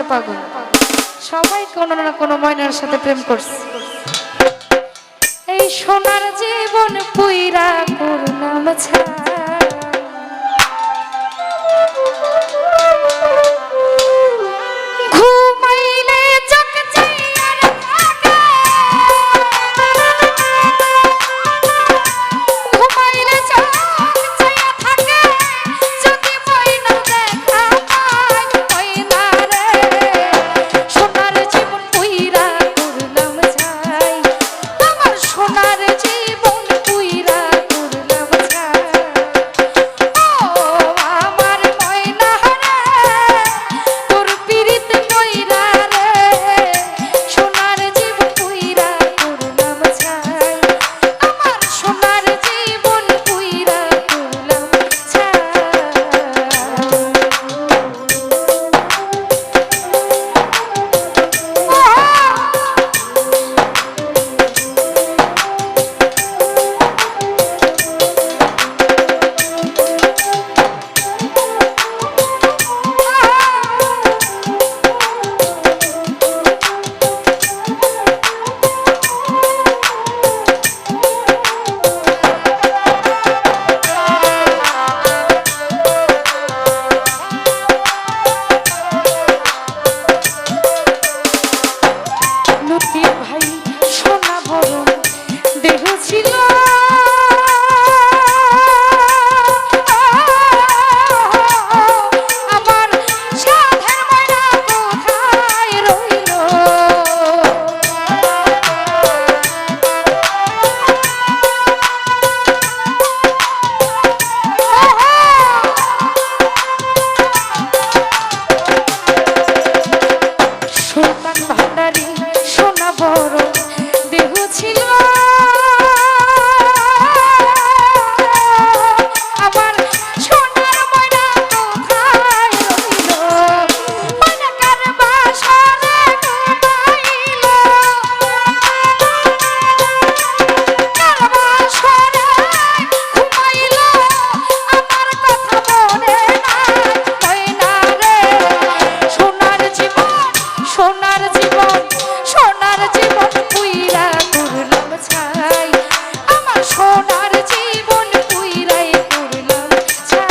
পাগল, সবাই কোনো না কোনো ময়নার সাথে প্রেম করছে। এই সোনার জীবন পুইরা করলাম ছাই, ঘুমাইলে চোখ চাইয়া থাকে, ঘুমাইলে চোখ চাইয়া থাকে, যদি ময়না দেখা পাই, ময়না রে সোনার জীবন পুইরা করলাম ছাই, আমার সোনার জীবন পুইরা করলাম ছাই। ও আমার ময়না রে তোর পিরিত ময়না রে সোনার জীবন পুইরা করলাম ছাই, আমার সোনার জীবন পুইরা করলাম ছাই। লতিফ ভাই সোনা ভরণ দেহ ছিল, আমার সাধের ময়না কোথায় রইল, সুলতান ভান্ডারী সোনা বড় দেহ ছিল, আমার সোনার ময়না কোথায় রইল, ময়না কার বাসরে ঘুমাইল, কার বাসরে ঘুমাইল, আমার কথা মনে নাই, ময়না রে সোনার জীবন, সোনার জীবন, সোনার জীবন পুইরা করলাম ছাই, আমার সোনার জীবন পুইরাই করলাম ছাই।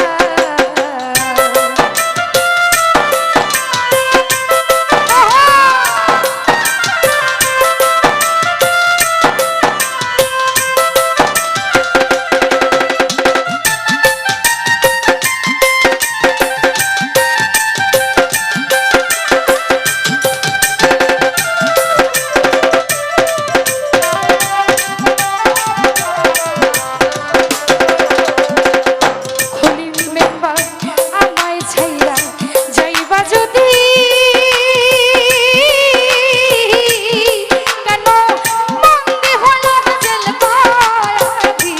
খলিল মেম্বার আমায় ছাইরা যাইবা যদি, কেন মন্দে হলো জেল কয়াদি,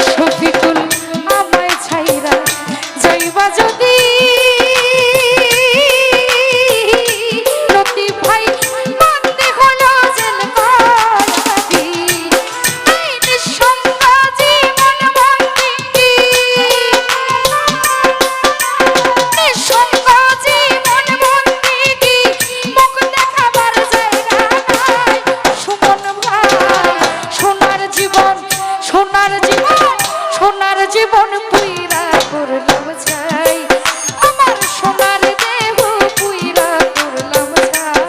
শফিকুল আমায় ছাইরা যাইবা যদি, লতিফ ভাই মন্দে হলো জেল কয়াদি, এই নিঃসঙ্গ জীবন বন্দিগি, নিঃসঙ্গ জীবন বন্দিগি, মুখ দেখাবার জায়গা নাই, সুমন ভাই সোনার জীবন, সোনার জীবন, সোনার জীবন পুইরা করলাম ছাই, আমার সোনার দেহ পুইরা করলাম ছাই।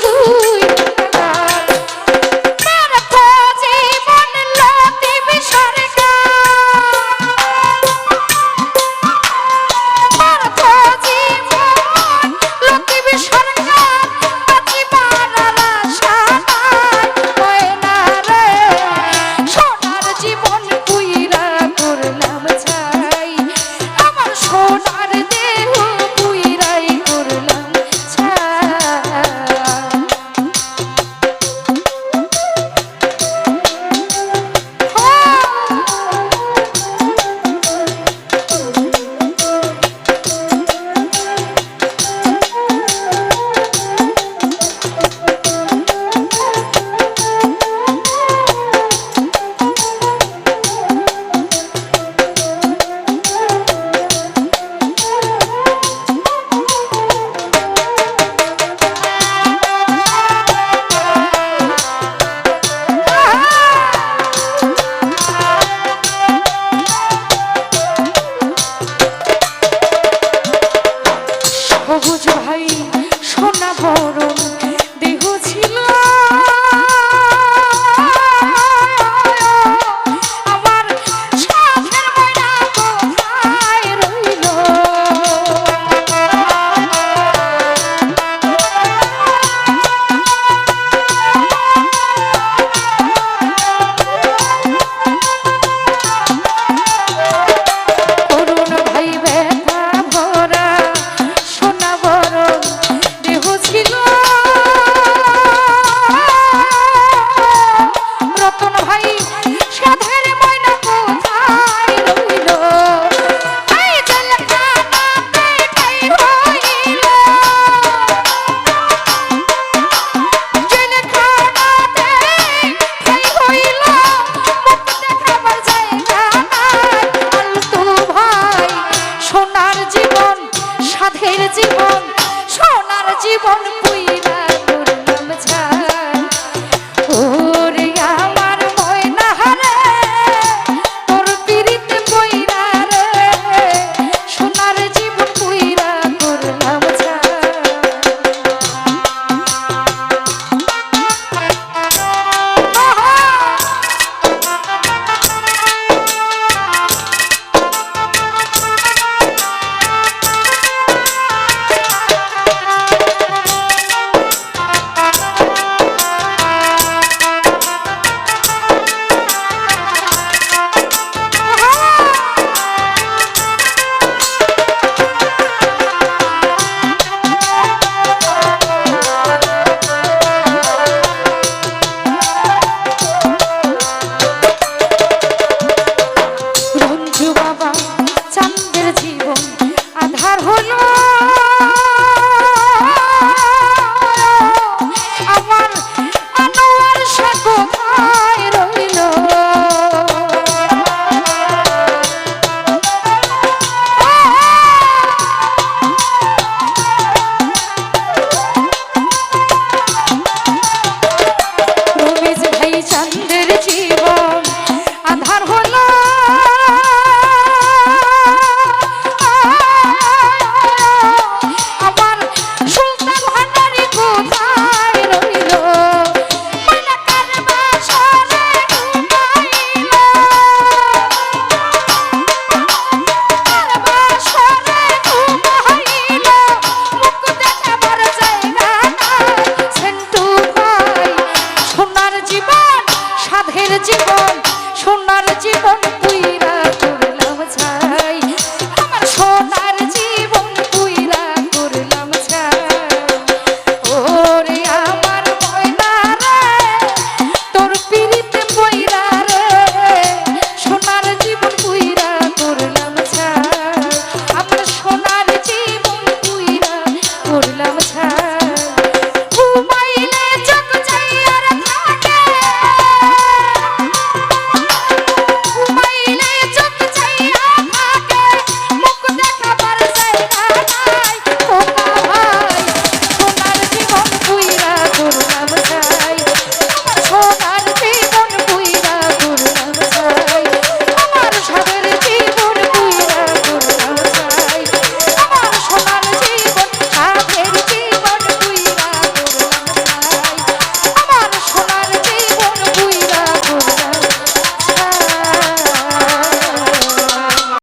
তুই ব্যর্থ জীবন লতিফ সরকার, ব্যর্থ জীবন লতিফ সরকার, বাঁচিবার আর আশা নাই ময়না রে, সোনার জীবন পুইরা করলাম ছাই, আমার সোনার দেহ পুইরাই করলাম সবুজ ভাই সোনা বরণ দেহ ছিল আমার সাধের ময়না কোথায় রইল, করুণ ভাই ব্যথা ভরা সোনা বরণ দেহ ছিল, রতন ভাই সাধের ময়না কোথায় রইল, এই জেলখানাতে ঠাই হইল, জেলখানাতে ঠাই হইল, মুখ দেখাবার জায়গা নাই, আলতু ভাই সোনার জীবন সাধের জীবন, সোনার জীবন পুই